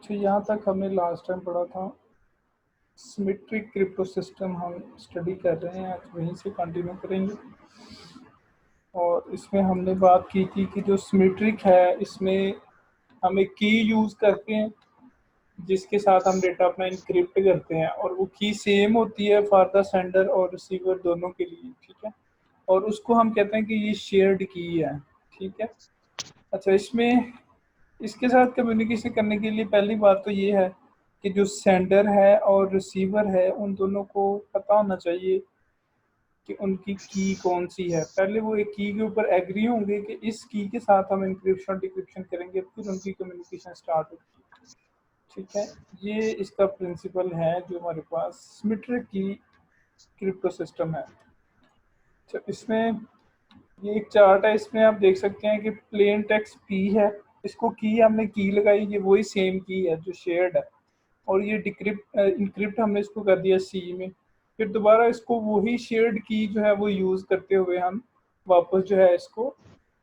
तो यहाँ तक हमने लास्ट टाइम पढ़ा था। सिमेट्रिक क्रिप्टो सिस्टम हम स्टडी कर रहे हैं, आज वहीं से कंटिन्यू करेंगे। और इसमें हमने बात की थी कि जो सिमेट्रिक है इसमें हम एक की यूज़ करते हैं जिसके साथ हम डेटा अपना इनक्रिप्ट करते हैं, और वो की सेम होती है फॉर द सेंडर और रिसीवर दोनों के लिए, ठीक है। और उसको हम कहते हैं कि ये शेयर्ड की है, ठीक है। अच्छा, इसमें इसके साथ कम्युनिकेशन करने के लिए पहली बात तो ये है कि जो सेंडर है और रिसीवर है उन दोनों को पता होना चाहिए कि उनकी की कौन सी है। पहले वो एक की के ऊपर एग्री होंगे कि इस की के साथ हम इंक्रिप्शन डिक्रिप्शन करेंगे, फिर उनकी कम्युनिकेशन स्टार्ट होगी, ठीक है। ये इसका प्रिंसिपल है जो हमारे पास सिमेट्रिक की क्रिप्टो सिस्टम है। तो इसमें ये एक चार्ट है, इसमें आप देख सकते हैं कि प्लेन टेक्स्ट पी है, इसको की हमने की लगाई, ये वही सेम की है जो शेयर्ड है। और ये डिक्रिप्ट इनक्रिप्ट हमने इसको कर दिया सी में, फिर दोबारा इसको वही शेयर्ड की जो है वो यूज़ करते हुए हम वापस जो है इसको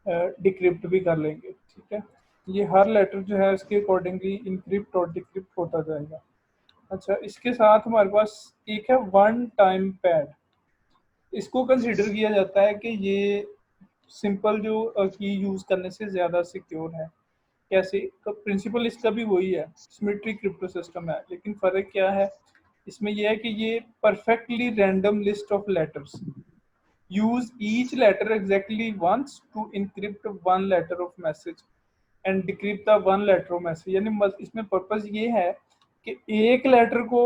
डिक्रिप्ट भी कर लेंगे, ठीक है। ये हर लेटर जो है उसके अकॉर्डिंगली इनक्रिप्ट और डिक्रिप्ट होता जाएगा। अच्छा, इसके साथ हमारे पास एक है वन टाइम पैड। इसको कंसिडर किया जाता है कि ये सिंपल जो की यूज़ करने से ज़्यादा सिक्योर है। कैसे? प्रिंसिपल इसका भी वही है, सिमेट्रिक क्रिप्टो सिस्टम है, लेकिन फ़र्क क्या है इसमें? यह है कि ये perfectly random list of letters use each letter exactly once to encrypt one letter of message and decrypt the one letter of message. यानी इसमें पर्पस ये है कि एक लेटर को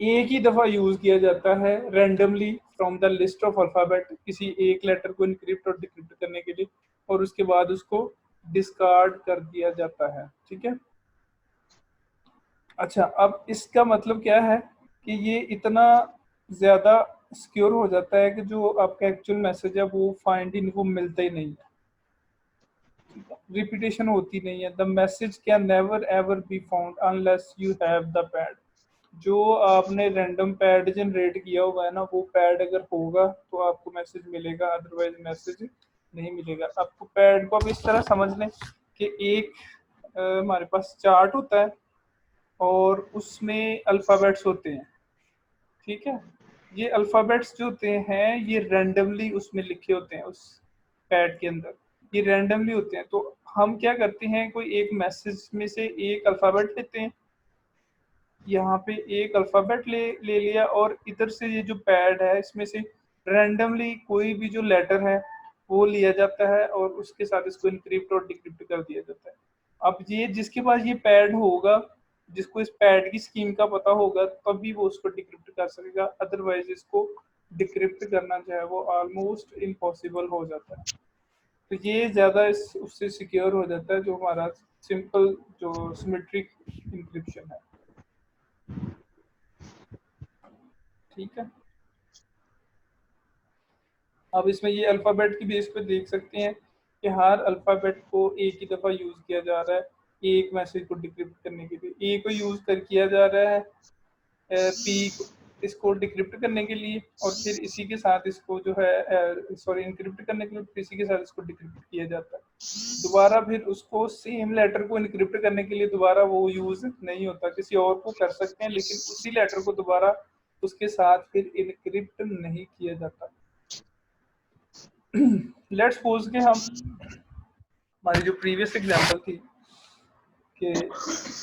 एक ही दफ़ा यूज़ किया जाता है randomly from the list of alphabet, किसी एक लेटर को इनक्रिप्ट और डिक्रिप्ट करने के लिए, और उसके बाद उसको डिस्कार्ड कर दिया जाता है, ठीक है। अच्छा, अब इसका मतलब क्या है कि ये इतना ज़्यादा सिक्योर हो जाता है कि जो आपका एक्चुअल मैसेज है वो फाइंड इनको मिलता ही नहीं है, रिपीटेशन होती नहीं है। The message can never ever be found unless you have the pad. जो आपने रैंडम पैड जनरेट किया होगा है ना, वो पैड अगर होगा तो आपको मैसेज मिलेगा, अदरवाइज मैसेज नहीं मिलेगा। आपको पैड को अब इस तरह समझ लें कि एक हमारे पास चार्ट होता है और उसमें अल्फ़ाबेट्स होते हैं, ठीक है। ये अल्फ़ाबेट्स जो होते हैं ये रैंडमली उसमें लिखे होते हैं, उस पैड के अंदर ये रैंडमली होते हैं। तो हम क्या करते हैं, कोई एक मैसेज में से एक अल्फ़ाबेट लेते हैं, यहाँ पे एक अल्फ़ाबेट ले लिया, और इधर से ये जो पैड है इसमें से रैंडमली कोई भी जो लेटर है वो लिया जाता है और उसके साथ इसको इनक्रिप्ट और डिक्रिप्ट कर दिया जाता है। अब ये जिसके पास ये पैड होगा, जिसको इस पैड की स्कीम का पता होगा, तभी वो उसको डिक्रिप्ट कर सकेगा, अदरवाइज इसको डिक्रिप्ट करना जो है वो ऑलमोस्ट इम्पॉसिबल हो जाता है। तो ये ज़्यादा इस उससे सिक्योर हो जाता है जो हमारा सिंपल जो सिमेट्रिक इंक्रिप्शन है, ठीक है। अब इसमें ये अल्फ़ाबेट की बेस पे देख सकते हैं कि हर अल्फ़ाबेट को एक ही दफ़ा यूज़ किया जा रहा है एक मैसेज को डिक्रिप्ट करने के लिए। ए को यूज़ कर किया जा रहा है पी इसको डिक्रिप्ट करने के लिए, और फिर इसी के साथ इसको जो है सॉरी इनक्रिप्ट करने के लिए, फिर इसी के साथ इसको डिक्रिप्ट किया जाता है। दोबारा फिर उसको सेम लेटर को इनक्रिप्ट करने के लिए दोबारा वो यूज़ नहीं होता, किसी और को कर सकते हैं, लेकिन उसी लेटर को दोबारा उसके साथ फिर इनक्रिप्ट नहीं किया जाता। लेट्स सपोज कि हम हमारी जो प्रीवियस एग्जांपल थी कि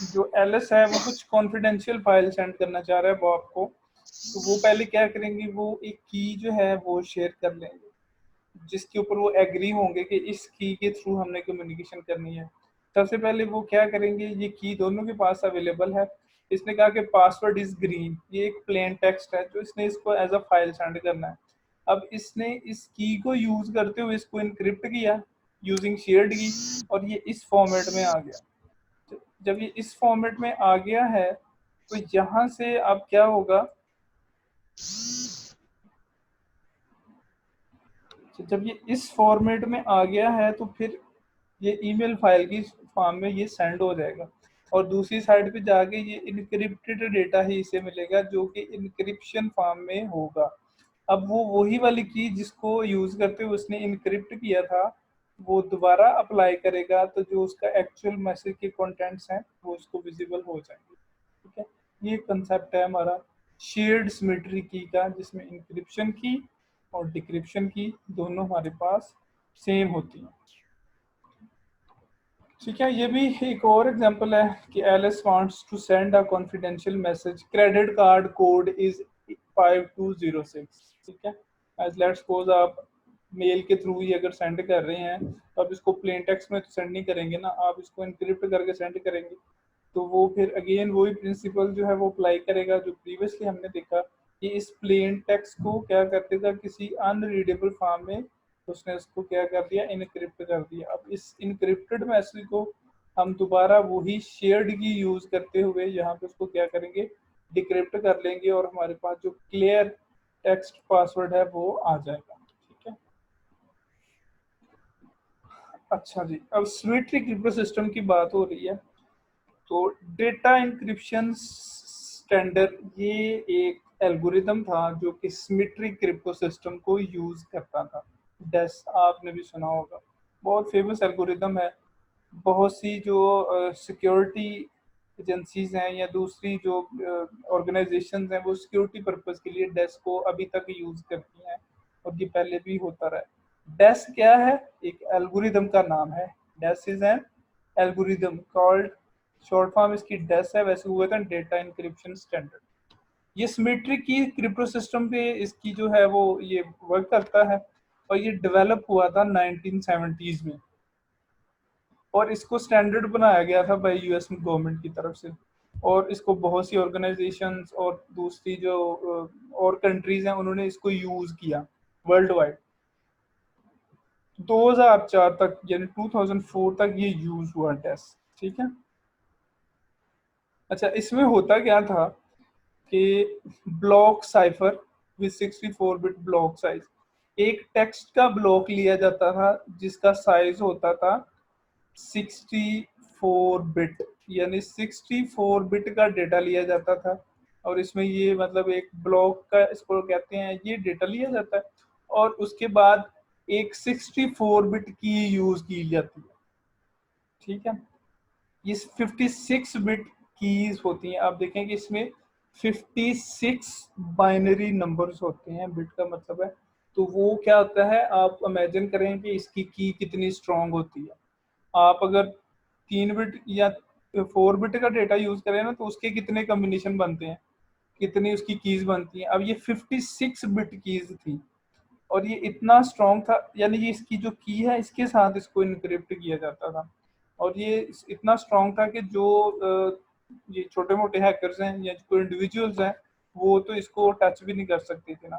जो एलिस है वो कुछ कॉन्फिडेंशियल फाइल सेंड करना चाह रहा है बॉब को, तो वो पहले क्या करेंगे, वो एक की जो है वो शेयर कर लेंगे जिसके ऊपर वो एग्री होंगे कि इस की के थ्रू हमने कम्युनिकेशन करनी है। सबसे पहले वो क्या करेंगे, ये की दोनों के पास अवेलेबल है। इसने कहा कि पासवर्ड इज ग्रीन, ये एक प्लेन टेक्स्ट है जो इसने इसको एज अ फाइल सेंड करना है। अब इसने इस की को यूज करते हुए इसको इनक्रिप्ट किया यूजिंग शेयर्ड की, और ये इस फॉर्मेट में आ गया। तो जब ये इस फॉर्मेट में आ गया है तो यहाँ से अब क्या होगा, तो जब ये इस फॉर्मेट में आ गया है तो फिर ये ईमेल फाइल की फॉर्म में ये सेंड हो जाएगा, और दूसरी साइड पे जाके ये इनक्रिप्टेड डेटा ही इसे मिलेगा जो कि इनक्रिप्शन फॉर्म में होगा। अब वो वही वाली की जिसको यूज करते हुए उसने इनक्रिप्ट किया था वो दोबारा अप्लाई करेगा तो जो उसका एक्चुअल मैसेज के कंटेंट्स हैं वो उसको विजिबल हो जाएंगे। ठीक है, ये कंसेप्ट है हमारा शेयर्ड सिमेट्री की का, जिसमें इंक्रिप्शन की और डिक्रिप्शन की दोनों हमारे पास सेम होती हैं। ठीक है, ये भी एक और एग्जांपल है कि Alice wants to send a confidential message, credit card code is 5206। ठीक है, एज लेट्स सपोज आप मेल के थ्रू ही अगर सेंड कर रहे हैं तो आप इसको प्लेन टेक्स्ट में तो सेंड नहीं करेंगे ना, आप इसको इनक्रिप्ट करके सेंड करेंगे। तो वो फिर अगेन वही प्रिंसिपल जो है वो अप्लाई करेगा जो प्रीवियसली हमने देखा कि इस प्लेन टेक्स्ट को क्या कर देगा किसी अनरीडेबल फॉर्म में, उसने उसको क्या कर दिया, इनक्रिप्ट कर दिया। अब इस इनक्रिप्टेड मैसेज को हम दोबारा वही शेयर्ड की यूज करते हुए यहाँ पे उसको क्या करेंगे, डिक्रिप्ट कर लेंगे और हमारे पास जो क्लियर टेक्स्ट पासवर्ड है वो आ जाएगा। ठीक है, अच्छा जी, अब सिमेट्रिक क्रिप्टो सिस्टम की बात हो रही है। तो डेटा इंक्रिप्शन स्टैंडर्ड ये एक एल्गोरिदम था जो कि सिमेट्रिक क्रिप्टो सिस्टम को यूज करता था। डेस आपने भी सुना होगा, बहुत फेमस एल्गोरिदम है। बहुत सी जो सिक्योरिटी एजेंसीज हैं या दूसरी जो ऑर्गेनाइजेशंस हैं वो सिक्योरिटी पर्पस के लिए डेस को अभी तक यूज करती हैं और ये पहले भी होता रहा है। डेस क्या है, एक एल्गोरिदम का नाम है। DES is an algorithm called, short form इसकी डेस है, वैसे हुआ था डेटा इंक्रिप्शन स्टैंडर्ड। ये सिमेट्रिक की क्रिप्टो सिस्टम पे इसकी जो है वो ये वर्क करता है और ये डेवलप हुआ था 1970s में और इसको स्टैंडर्ड बनाया गया था बाय यूएस गवर्नमेंट की तरफ से। और इसको बहुत सी ऑर्गेनाइजेशंस और दूसरी जो और कंट्रीज हैं उन्होंने इसको यूज किया वर्ल्ड वाइड। 2004 तक यानी 2004 तक ये यूज हुआ टेस्ट। ठीक है, अच्छा इसमें होता क्या था कि block cipher with 64 bit block size, एक टेक्स्ट का ब्लॉक लिया जाता था जिसका साइज होता था 64 बिट, यानी 64 बिट का डेटा लिया जाता था। और इसमें ये मतलब एक ब्लॉक का इसको कहते हैं ये डेटा लिया जाता है और उसके बाद एक 64 बिट की यूज की जाती है। ठीक है, ये 56 बिट कीज होती हैं। आप देखें कि इसमें 56 बाइनरी नंबर्स होते हैं, बिट का मतलब है। तो वो क्या होता है, आप इमेजिन करें कि इसकी की कितनी स्ट्रांग होती है। आप अगर 3 बिट या 4 बिट का डेटा यूज करें ना तो उसके कितने कम्बिनेशन बनते हैं, कितनी उसकी कीज बनती हैं। अब ये 56 बिट कीज थी और ये इतना स्ट्रॉन्ग था, यानी ये इसकी जो की है इसके साथ इसको इनक्रिप्ट किया जाता था। और ये इतना स्ट्रॉन्ग था कि जो ये छोटे मोटे हैकर्स हैं या कोई इंडिविजुअल्स हैं वो तो इसको टच भी नहीं कर सकते थे ना।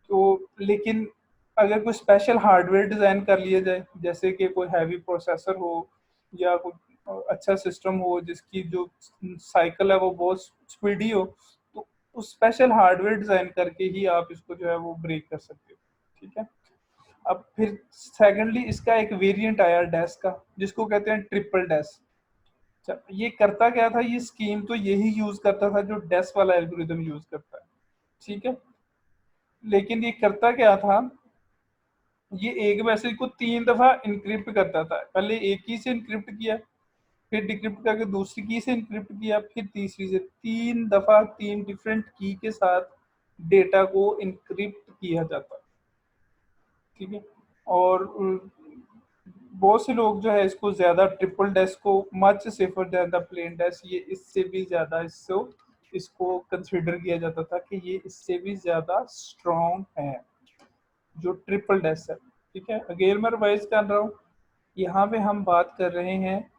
तो लेकिन अगर कोई स्पेशल हार्डवेयर डिजाइन कर लिया जाए, जैसे कि कोई हैवी प्रोसेसर हो या कोई अच्छा सिस्टम हो जिसकी जो साइकिल है वो बहुत स्पीडी हो, तो उस स्पेशल हार्डवेयर डिजाइन करके ही आप इसको जो है वो ब्रेक कर सकते हो। ठीक है, अब फिर सेकेंडली इसका एक वेरिएंट आया डैश का जिसको कहते हैं ट्रिपल डैश। अच्छा, ये करता क्या था, ये स्कीम तो यही यूज करता था जो डैश वाला एल्गोरिदम यूज करता है। ठीक है, लेकिन ये करता क्या था, ये एक मैसेज को 3 दफा इनक्रिप्ट करता था। पहले एक की से इनक्रिप्ट किया, फिर डिक्रिप्ट करके दूसरी की से इनक्रिप्ट किया, फिर तीसरी से, 3 दफा 3 डिफरेंट की के साथ डेटा को इनक्रिप्ट किया जाता। ठीक है, और बहुत से लोग जो है इसको ज्यादा ट्रिपल डैश को मच सेफर ज्यादा प्लेन डैश, ये इससे भी ज्यादा इसको इसको कंसिडर किया जाता था कि ये इससे भी ज्यादा स्ट्रॉन्ग है जो ट्रिपल डैश है। ठीक है, अगेन मैं रिवाइज कर रहा हूँ, यहाँ पे हम बात कर रहे हैं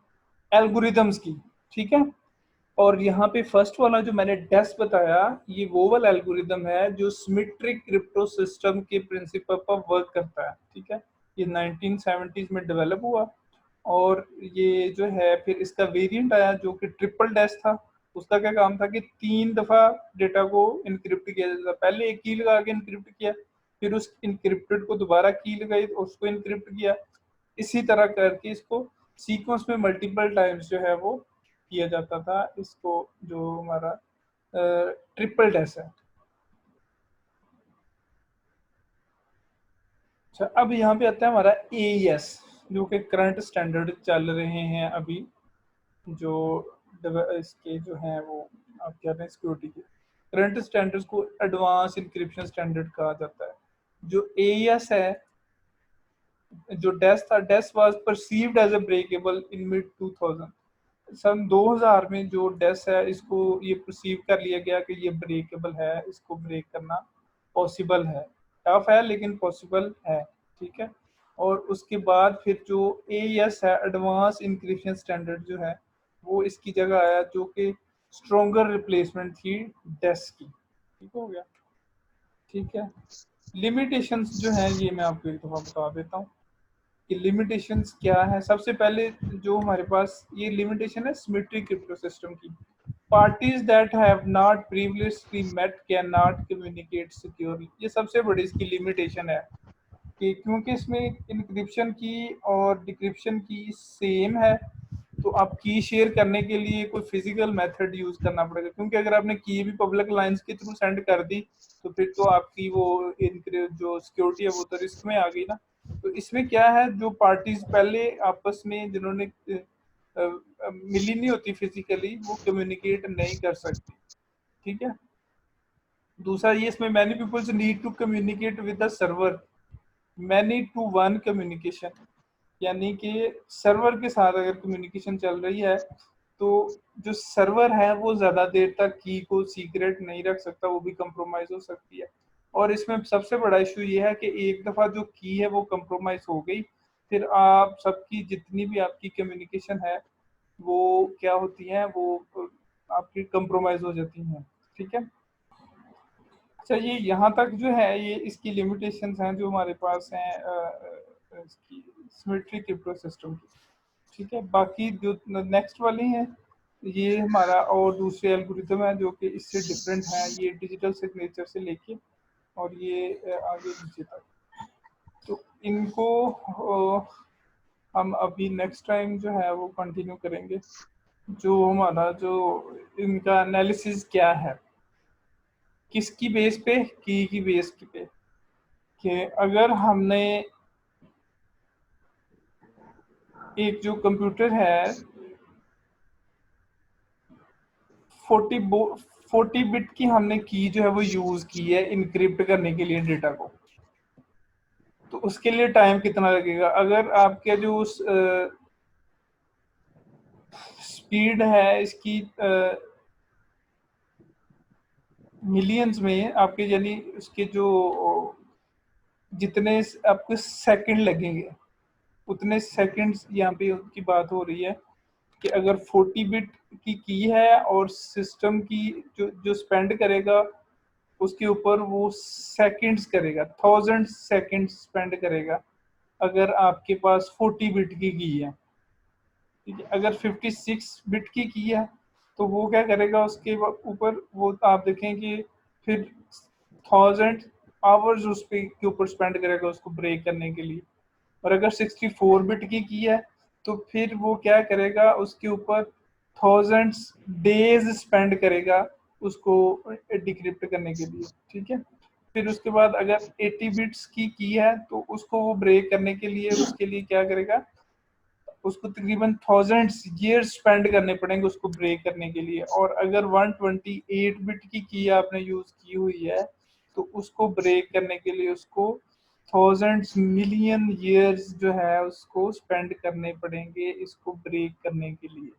एल्गोरिदम्स की। ठीक है, और यहाँ पे फर्स्ट वाला जो मैंने डेस बताया ये वो वाला एल्गोरिदम है जो सिमेट्रिक क्रिप्टो सिस्टम के प्रिंसिपल पर वर्क करता है। ठीक है, ये 1970s में डेवलप हुआ और ये जो है फिर इसका वेरिएंट आया जो कि ट्रिपल डैश था। उसका क्या काम था कि 3 दफा डेटा को इनक्रिप्ट किया जाता था। पहले एक की लगा के इनक्रिप्ट किया, फिर उस इनक्रिप्टेड को दोबारा की लगाई और उसको इनक्रिप्ट किया। इसी तरह करके इसको सीक्वेंस में मल्टीपल टाइम्स जो है वो किया जाता था इसको, जो हमारा ट्रिपल डैश है। अच्छा, अब यहाँ पे आता है हमारा एईएस। जो कि करंट स्टैंडर्ड चल रहे हैं अभी, जो इसके जो हैं वो आप कह रहे हैं सिक्योरिटी के करंट स्टैंडर्ड्स को एडवांस इंक्रिप्शन स्टैंडर्ड कहा जाता है। जो एईएस है, जो डेस था, DES was perceived as a breakable in mid 2000। सन 2000 में जो डेस है, इसको ये परसीव कर लिया गया कि ये ब्रेकेबल है, इसको ब्रेक करना पॉसिबल है। टफ है लेकिन पॉसिबल है, ठीक है। और उसके बाद फिर जो एईएस है, एडवांस इंक्रिप्शन स्टैंडर्ड जो है, वो इसकी जगह आया, जो कि स्ट्रॉन्गर रिप्लेसमेंट थी डेस की। ठीक हो गया, ठीक है। लिमिटेशंस जो है ये मैं आपको एक दफ़ा बता देता हूँ कि लिमिटेशंस क्या है। सबसे पहले जो हमारे पास ये लिमिटेशन है सिमेट्रिक क्रिप्टो सिस्टम की। Parties that have not previously met can not communicate securely. ये सबसे बड़ी इसकी लिमिटेशन है कि क्योंकि इसमें इनक्रिप्शन की और डिक्रिप्शन की सेम है, तो आप की शेयर करने के लिए कोई फिजिकल मेथड यूज करना पड़ेगा, क्योंकि अगर आपने की भी पब्लिक लाइंस के थ्रू सेंड कर दी तो फिर तो आपकी वो जो सिक्योरिटी है वो तो रिस्क में आ गई ना। तो इसमें क्या है, जो पार्टीज पहले आपस में जिन्होंने मिली नहीं होती फिजिकली, वो कम्युनिकेट नहीं कर सकती, ठीक है। दूसरा ये इसमें many peoples need to communicate with the server, many to one communication, यानी कि सर्वर के साथ अगर कम्युनिकेशन चल रही है तो जो सर्वर है वो ज़्यादा देर तक की को सीक्रेट नहीं रख सकता, वो भी कंप्रोमाइज हो सकती है। और इसमें सबसे बड़ा इशू ये है कि एक दफ़ा जो की है वो कंप्रोमाइज हो गई, फिर आप सबकी जितनी भी आपकी कम्युनिकेशन है वो क्या होती हैं, वो आपकी कंप्रोमाइज हो जाती हैं, ठीक है। अच्छा, ये यहाँ तक जो है ये इसकी लिमिटेशंस हैं जो हमारे पास हैं इसकी सिमेट्रिक क्रिप्टो सिस्टम की, ठीक है। बाकी जो नेक्स्ट वाली है, ये हमारा और दूसरे एल्गोरिथम है जो कि इससे डिफरेंट है। ये डिजिटल सिग्नेचर से लेके और ये आगे नीचे तक, तो इनको हम अभी नेक्स्ट टाइम जो है वो कंटिन्यू करेंगे। जो हमारा जो इनका एनालिसिस क्या है, किसकी बेस पे, की बेस पे, कि अगर हमने एक जो कंप्यूटर है 40 40 बिट की हमने की जो है वो यूज की है इनक्रिप्ट करने के लिए डेटा को, तो उसके लिए टाइम कितना लगेगा। अगर आपके जो स्पीड है इसकी मिलियंस में आपके, यानी उसके जो जितने आपको सेकंड लगेंगे उतने सेकंड्स यहाँ पे उनकी बात हो रही है कि अगर 40 बिट की है और सिस्टम की जो स्पेंड करेगा उसके ऊपर वो सेकंड्स करेगा, 1000 सेकंड्स स्पेंड करेगा अगर आपके पास 40 बिट की है, ठीक है। अगर 56 बिट की है तो वो क्या करेगा, उसके ऊपर वो आप देखें कि फिर 1000 आवर्स उस पे के ऊपर स्पेंड करेगा उसको ब्रेक करने के लिए। और अगर 64 बिट की है तो फिर वो क्या करेगा, उसके ऊपर 1000 डेज स्पेंड करेगा उसको डिक्रिप्ट करने के लिए, ठीक है। फिर उसके बाद अगर 80 बिट्स की है तो उसको वो ब्रेक करने के लिए उसके लिए क्या करेगा, उसको तकरीबन 1000 ईयर्स स्पेंड करने पड़ेंगे उसको ब्रेक करने के लिए। और अगर 128 बिट की आपने यूज की हुई है तो उसको ब्रेक करने के लिए उसको 1000 मिलियन ईयर्स जो है उसको स्पेंड करने पड़ेंगे इसको ब्रेक करने के लिए।